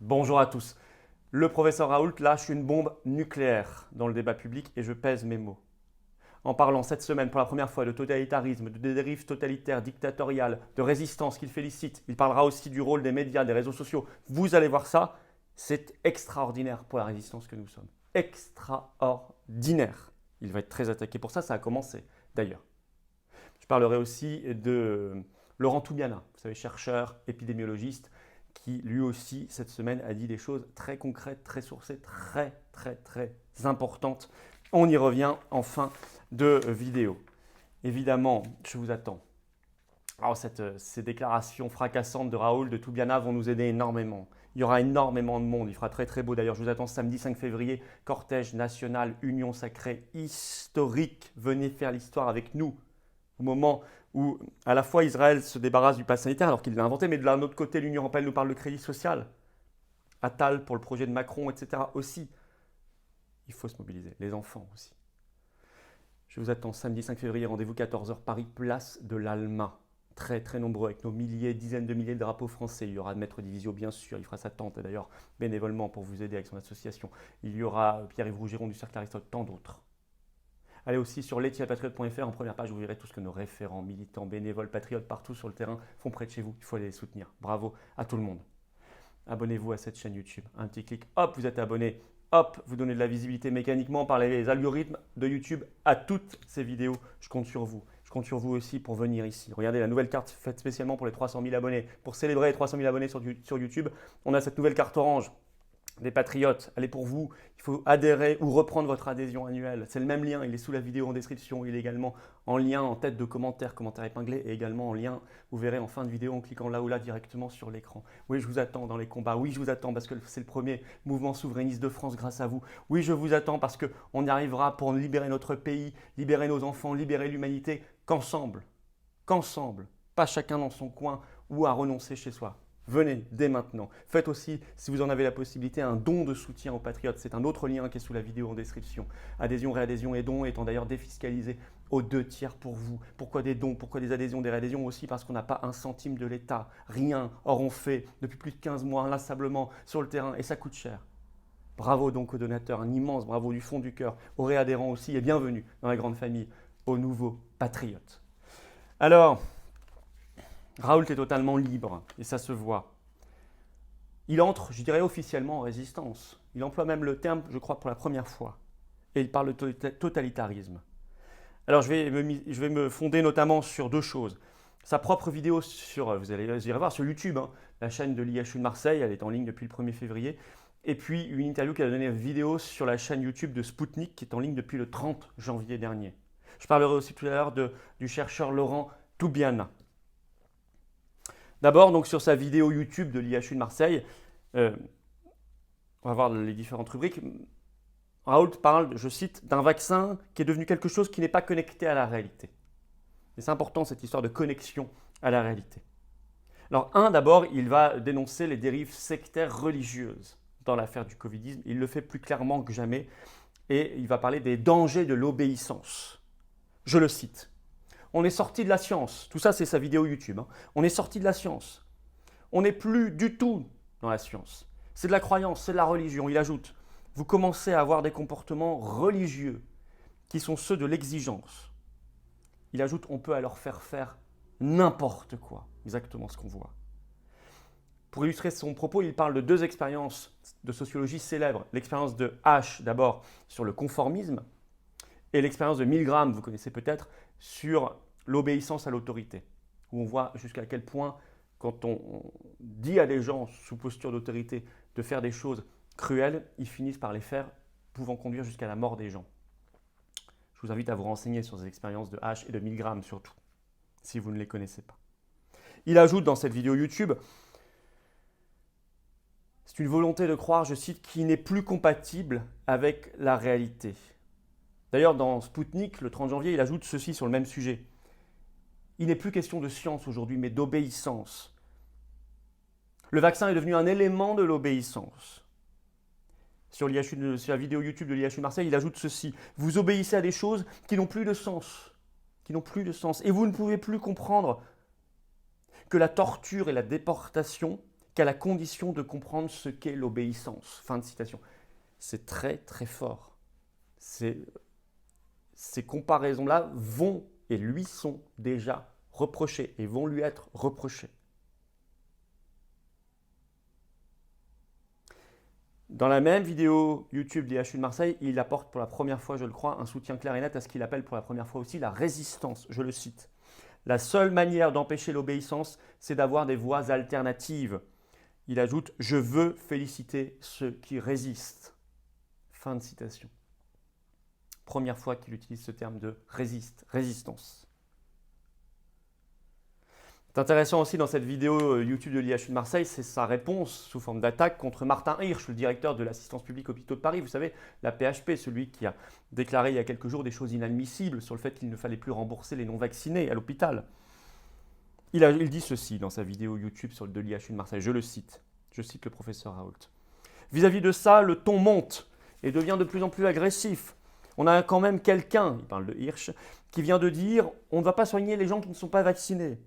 Bonjour à tous. Le professeur Raoult lâche une bombe nucléaire dans le débat public et je pèse mes mots. En parlant cette semaine pour la première fois de totalitarisme, de dérives totalitaires, dictatoriales, de résistance qu'il félicite, il parlera aussi du rôle des médias, des réseaux sociaux. Vous allez voir ça, c'est extraordinaire pour la résistance que nous sommes. Extraordinaire. Il va être très attaqué pour ça, ça a commencé d'ailleurs. Je parlerai aussi de Laurent Toubiana, vous savez, chercheur, épidémiologiste, qui lui aussi, cette semaine, a dit des choses très concrètes, très sourcées, très importantes. On y revient en fin de vidéo. Évidemment, je vous attends. Alors, ces déclarations fracassantes de Raoult, de Toubiana vont nous aider énormément. Il y aura énormément de monde, il fera très beau d'ailleurs. Je vous attends samedi 5 février, cortège national, union sacrée, historique. Venez faire l'histoire avec nous. Au moment où à la fois Israël se débarrasse du pass sanitaire alors qu'il l'a inventé, mais de l'autre côté l'Union européenne nous parle de crédit social. Attal pour le projet de Macron, etc. aussi. Il faut se mobiliser, les enfants aussi. Je vous attends samedi 5 février, rendez-vous 14h Paris, place de l'Alma. Très nombreux avec nos milliers, dizaines de milliers de drapeaux français. Il y aura Maître Divisio bien sûr, il fera sa tente d'ailleurs bénévolement pour vous aider avec son association. Il y aura Pierre-Yves Rougiron du Cercle Aristote, tant d'autres. Allez aussi sur les-patriotes.fr, en première page, vous verrez tout ce que nos référents, militants, bénévoles, patriotes partout sur le terrain font près de chez vous. Il faut aller les soutenir. Bravo à tout le monde. Abonnez-vous à cette chaîne YouTube. Un petit clic, hop, vous êtes abonné. Hop, vous donnez de la visibilité mécaniquement par les algorithmes de YouTube à toutes ces vidéos. Je compte sur vous. Je compte sur vous aussi pour venir ici. Regardez la nouvelle carte faite spécialement pour les 300 000 abonnés. Pour célébrer les 300 000 abonnés sur YouTube, on a cette nouvelle carte orange des patriotes, elle est pour vous. Il faut adhérer ou reprendre votre adhésion annuelle. C'est le même lien, il est sous la vidéo en description. Il est également en lien en tête de commentaire, commentaire épinglé, et également en lien, vous verrez en fin de vidéo en cliquant là ou là directement sur l'écran. Oui, je vous attends dans les combats. Oui, je vous attends parce que c'est le premier mouvement souverainiste de France grâce à vous. Oui, je vous attends parce qu'on y arrivera pour libérer notre pays, libérer nos enfants, libérer l'humanité qu'ensemble. Qu'ensemble. Pas chacun dans son coin ou à renoncer chez soi. Venez dès maintenant. Faites aussi, si vous en avez la possibilité, un don de soutien aux patriotes. C'est un autre lien qui est sous la vidéo en description. Adhésion, réadhésion et dons étant d'ailleurs défiscalisés aux 2/3 pour vous. Pourquoi des dons? Pourquoi des adhésions, des réadhésions? Aussi parce qu'on n'a pas un centime de l'État. Rien. Or on fait depuis plus de 15 mois inlassablement sur le terrain et ça coûte cher. Bravo donc aux donateurs, un immense bravo du fond du cœur, aux réadhérents aussi et bienvenue dans la grande famille, aux nouveaux patriotes. Alors, Raoult est totalement libre et ça se voit. Il entre, je dirais officiellement, en résistance. Il emploie même le terme, je crois, pour la première fois. Et il parle de totalitarisme. Alors je vais me fonder notamment sur deux choses. Sa propre vidéo sur, vous irez voir sur YouTube, hein, la chaîne de l'IHU de Marseille, elle est en ligne depuis le 1er février. Et puis une interview qu'elle a donnée vidéo sur la chaîne YouTube de Spoutnik qui est en ligne depuis le 30 janvier dernier. Je parlerai aussi tout à l'heure du chercheur Laurent Toubiana. D'abord, donc sur sa vidéo YouTube de l'IHU de Marseille, on va voir les différentes rubriques. Raoult parle, je cite, d'un vaccin qui est devenu quelque chose qui n'est pas connecté à la réalité. Et c'est important cette histoire de connexion à la réalité. Alors, d'abord, il va dénoncer les dérives sectaires religieuses dans l'affaire du covidisme. Il le fait plus clairement que jamais et il va parler des dangers de l'obéissance. Je le cite. On est sorti de la science. Tout ça, c'est sa vidéo YouTube. Hein. On est sorti de la science. On n'est plus du tout dans la science. C'est de la croyance, c'est de la religion. Il ajoute, vous commencez à avoir des comportements religieux qui sont ceux de l'exigence. Il ajoute, on peut alors faire n'importe quoi. Exactement ce qu'on voit. Pour illustrer son propos, il parle de deux expériences de sociologie célèbres. L'expérience de H, d'abord, sur le conformisme, et l'expérience de Milgram, vous connaissez peut-être, sur l'obéissance à l'autorité, où on voit jusqu'à quel point, quand on dit à des gens sous posture d'autorité de faire des choses cruelles, ils finissent par les faire, pouvant conduire jusqu'à la mort des gens. Je vous invite à vous renseigner sur ces expériences de H et de Milgram surtout, si vous ne les connaissez pas. Il ajoute dans cette vidéo YouTube, c'est une volonté de croire, je cite, qui n'est plus compatible avec la réalité. D'ailleurs, dans Spoutnik, le 30 janvier, il ajoute ceci sur le même sujet. Il n'est plus question de science aujourd'hui, mais d'obéissance. Le vaccin est devenu un élément de l'obéissance. Sur la vidéo YouTube de l'IHU Marseille, il ajoute ceci. Vous obéissez à des choses qui n'ont plus de sens. Qui n'ont plus de sens. Et vous ne pouvez plus comprendre que la torture et la déportation qu'à la condition de comprendre ce qu'est l'obéissance. Fin de citation. C'est très très fort. Ces comparaisons-là vont et lui sont déjà reprochées et vont lui être reprochées. Dans la même vidéo YouTube d'IHU de Marseille, il apporte pour la première fois, je le crois, un soutien clair et net à ce qu'il appelle pour la première fois aussi la résistance. Je le cite. La seule manière d'empêcher l'obéissance, c'est d'avoir des voies alternatives. Il ajoute « Je veux féliciter ceux qui résistent ». Fin de citation. Première fois qu'il utilise ce terme de résistance. C'est intéressant aussi dans cette vidéo YouTube de l'IHU de Marseille, c'est sa réponse sous forme d'attaque contre Martin Hirsch, le directeur de l'assistance publique hôpitaux de Paris. Vous savez, la PHP, celui qui a déclaré il y a quelques jours des choses inadmissibles sur le fait qu'il ne fallait plus rembourser les non-vaccinés à l'hôpital. Il dit ceci dans sa vidéo YouTube de l'IHU de Marseille, je cite le professeur Raoult. Vis-à-vis de ça, le ton monte et devient de plus en plus agressif. On a quand même quelqu'un, il parle de Hirsch, qui vient de dire on ne va pas soigner les gens qui ne sont pas vaccinés.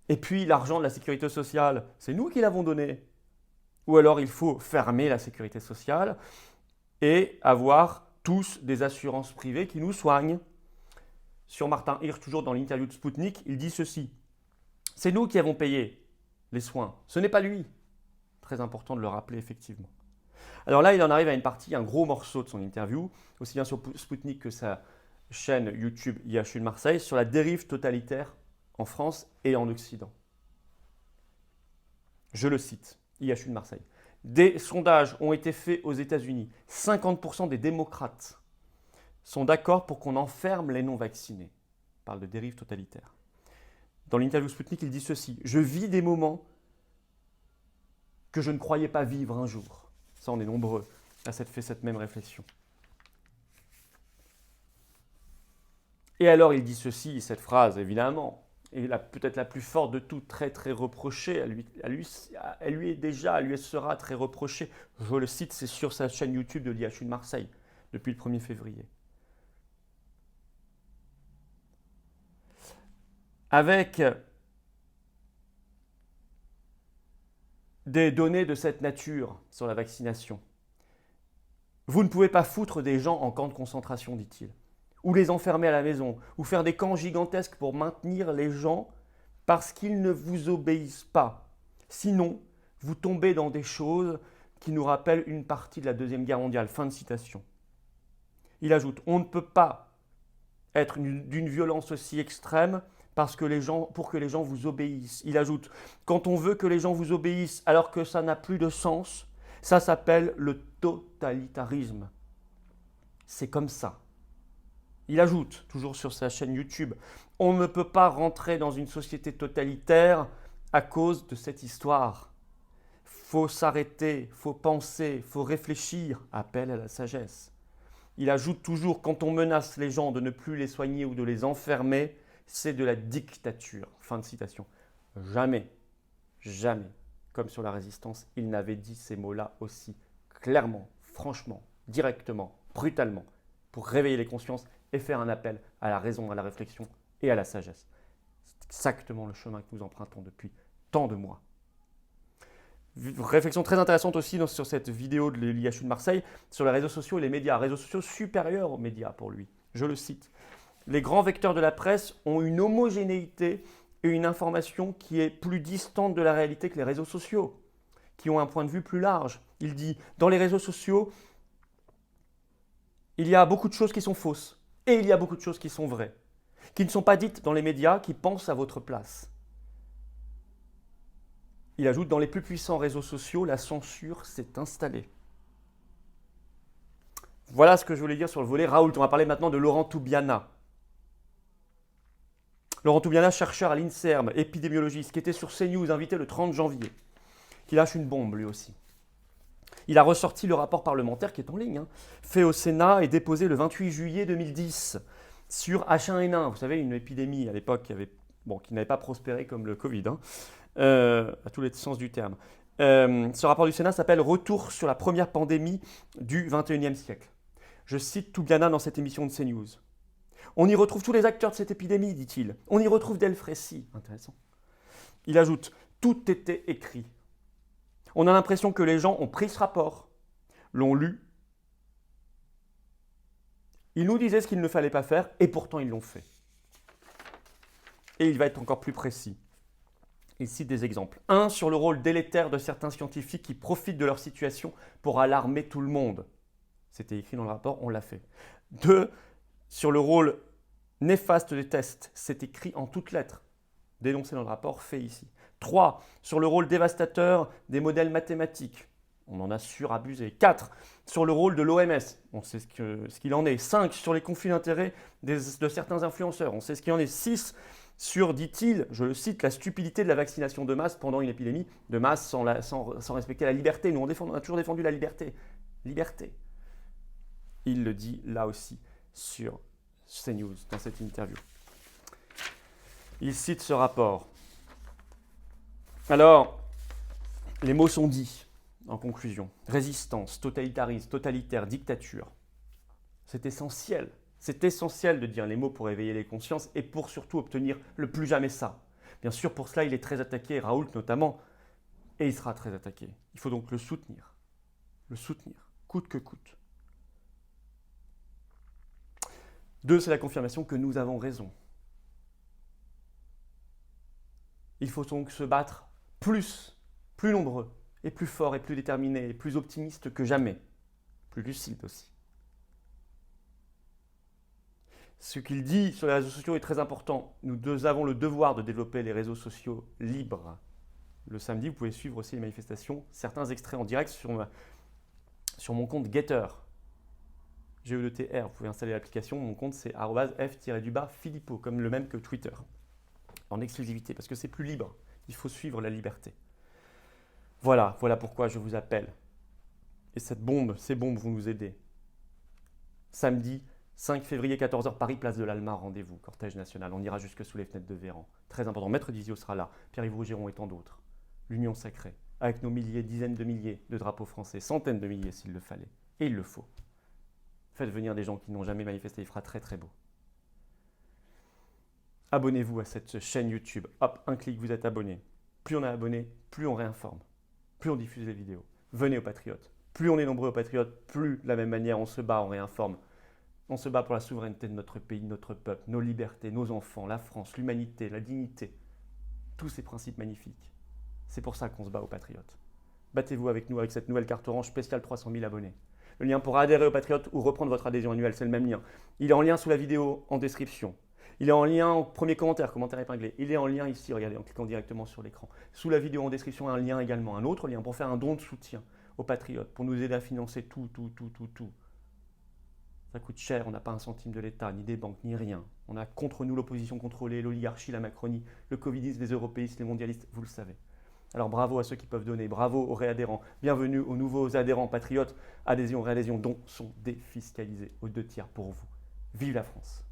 Et puis l'argent de la sécurité sociale, c'est nous qui l'avons donné. Ou alors il faut fermer la sécurité sociale et avoir tous des assurances privées qui nous soignent. Sur Martin Hirsch, toujours dans l'interview de Sputnik, il dit ceci. C'est nous qui avons payé les soins, ce n'est pas lui. Très important de le rappeler effectivement. Alors là, il en arrive à une partie, un gros morceau de son interview, aussi bien sur Sputnik que sa chaîne YouTube IHU de Marseille, sur la dérive totalitaire en France et en Occident. Je le cite, IHU de Marseille. Des sondages ont été faits aux États-Unis. 50% des démocrates sont d'accord pour qu'on enferme les non-vaccinés. On parle de dérive totalitaire. Dans l'interview Sputnik, il dit ceci. Je vis des moments que je ne croyais pas vivre un jour. Ça, on est nombreux à s'être fait cette même réflexion. Et alors, il dit ceci, cette phrase, évidemment, et peut-être la plus forte de toutes, très très reprochée, elle lui sera très reprochée. Je le cite, c'est sur sa chaîne YouTube de l'IHU de Marseille, depuis le 1er février. Avec des données de cette nature sur la vaccination, vous ne pouvez pas foutre des gens en camp de concentration, dit-il, ou les enfermer à la maison, ou faire des camps gigantesques pour maintenir les gens parce qu'ils ne vous obéissent pas. Sinon, vous tombez dans des choses qui nous rappellent une partie de la Deuxième Guerre mondiale. Fin de citation. Il ajoute, on ne peut pas être d'une violence aussi extrême pour que les gens vous obéissent. Il ajoute, quand on veut que les gens vous obéissent alors que ça n'a plus de sens, ça s'appelle le totalitarisme. C'est comme ça. Il ajoute, toujours sur sa chaîne YouTube, on ne peut pas rentrer dans une société totalitaire à cause de cette histoire. Faut s'arrêter, faut penser, faut réfléchir, appel à la sagesse. Il ajoute toujours, quand on menace les gens de ne plus les soigner ou de les enfermer, c'est de la dictature. Fin de citation. Jamais, jamais, comme sur la résistance, il n'avait dit ces mots-là aussi clairement, franchement, directement, brutalement, pour réveiller les consciences et faire un appel à la raison, à la réflexion et à la sagesse. C'est exactement le chemin que nous empruntons depuis tant de mois. Réflexion très intéressante aussi sur cette vidéo de l'IHU de Marseille sur les réseaux sociaux et les médias. Réseaux sociaux supérieurs aux médias pour lui. Je le cite. Les grands vecteurs de la presse ont une homogénéité et une information qui est plus distante de la réalité que les réseaux sociaux, qui ont un point de vue plus large. Il dit, dans les réseaux sociaux, il y a beaucoup de choses qui sont fausses et il y a beaucoup de choses qui sont vraies, qui ne sont pas dites dans les médias, qui pensent à votre place. Il ajoute, dans les plus puissants réseaux sociaux, la censure s'est installée. Voilà ce que je voulais dire sur le volet Raoult. On va parler maintenant de Laurent Toubiana. Laurent Toubiana, chercheur à l'INSERM, épidémiologiste, qui était sur CNews, invité le 30 janvier, qui lâche une bombe lui aussi. Il a ressorti le rapport parlementaire qui est en ligne, fait au Sénat et déposé le 28 juillet 2010 sur H1N1. Vous savez, une épidémie à l'époque qui n'avait pas prospéré comme le Covid, à tous les sens du terme. Ce rapport du Sénat s'appelle « Retour sur la première pandémie du XXIe siècle ». Je cite Toubiana dans cette émission de CNews. On y retrouve tous les acteurs de cette épidémie, dit-il. On y retrouve Delfrécy. Intéressant. Il ajoute Tout était écrit. On a l'impression que les gens ont pris ce rapport, l'ont lu. Ils nous disaient ce qu'il ne fallait pas faire et pourtant ils l'ont fait. Et il va être encore plus précis. Il cite des exemples. 1. Sur le rôle délétère de certains scientifiques qui profitent de leur situation pour alarmer tout le monde. C'était écrit dans le rapport, on l'a fait. 2. Sur le rôle néfaste des tests. C'est écrit en toutes lettres. Dénoncé dans le rapport, fait ici. 3. Sur le rôle dévastateur des modèles mathématiques. On en a surabusé. 4. Sur le rôle de l'OMS. On sait ce qu'il en est. 5. Sur les conflits d'intérêts de certains influenceurs. On sait ce qu'il en est. 6. Sur, dit-il, je le cite, la stupidité de la vaccination de masse pendant une épidémie de masse sans respecter la liberté. Nous, on a toujours défendu la liberté. Liberté. Il le dit là aussi sur CNews, dans cette interview. Il cite ce rapport. Alors, les mots sont dits en conclusion. Résistance, totalitarisme, totalitaire, dictature. C'est essentiel. C'est essentiel de dire les mots pour éveiller les consciences et pour surtout obtenir le plus jamais ça. Bien sûr, pour cela, il est très attaqué, Raoult notamment, et il sera très attaqué. Il faut donc le soutenir, coûte que coûte. 2, c'est la confirmation que nous avons raison. Il faut donc se battre plus nombreux, et plus forts, et plus déterminés, et plus optimistes que jamais, plus lucides aussi. Ce qu'il dit sur les réseaux sociaux est très important. Nous avons le devoir de développer les réseaux sociaux libres. Le samedi, vous pouvez suivre aussi les manifestations, certains extraits en direct sur mon compte Getter. GETR, vous pouvez installer l'application. Mon compte, c'est @f-Filippo, comme le même que Twitter, en exclusivité, parce que c'est plus libre. Il faut suivre la liberté. Voilà pourquoi je vous appelle. Et ces bombes vont nous aider. Samedi, 5 février, 14h, Paris, place de l'Alma, rendez-vous, cortège national. On ira jusque sous les fenêtres de Véran. Très important. Maître Dizio sera là, Pierre-Yves Rougeron et tant d'autres. L'Union sacrée, avec nos milliers, dizaines de milliers de drapeaux français, centaines de milliers s'il le fallait. Et il le faut. Faites venir des gens qui n'ont jamais manifesté, il fera très très beau. Abonnez-vous à cette chaîne YouTube. Hop, un clic, vous êtes abonné. Plus on est abonné, plus on réinforme. Plus on diffuse les vidéos. Venez aux Patriotes. Plus on est nombreux aux Patriotes, plus de la même manière on se bat, on réinforme. On se bat pour la souveraineté de notre pays, de notre peuple, nos libertés, nos enfants, la France, l'humanité, la dignité. Tous ces principes magnifiques. C'est pour ça qu'on se bat aux Patriotes. Battez-vous avec nous avec cette nouvelle carte orange spéciale 300 000 abonnés. Le lien pour adhérer aux Patriotes ou reprendre votre adhésion annuelle, c'est le même lien. Il est en lien sous la vidéo en description. Il est en lien au premier commentaire épinglé. Il est en lien ici, regardez, en cliquant directement sur l'écran. Sous la vidéo en description, un lien également, un autre lien pour faire un don de soutien aux Patriotes, pour nous aider à financer tout. Ça coûte cher, on n'a pas un centime de l'État, ni des banques, ni rien. On a contre nous l'opposition contrôlée, l'oligarchie, la Macronie, le covidisme, les européistes, les mondialistes, vous le savez. Alors bravo à ceux qui peuvent donner, bravo aux réadhérents, bienvenue aux nouveaux adhérents patriotes. Adhésion, réadhésion, dons sont défiscalisés aux 2 tiers pour vous. Vive la France!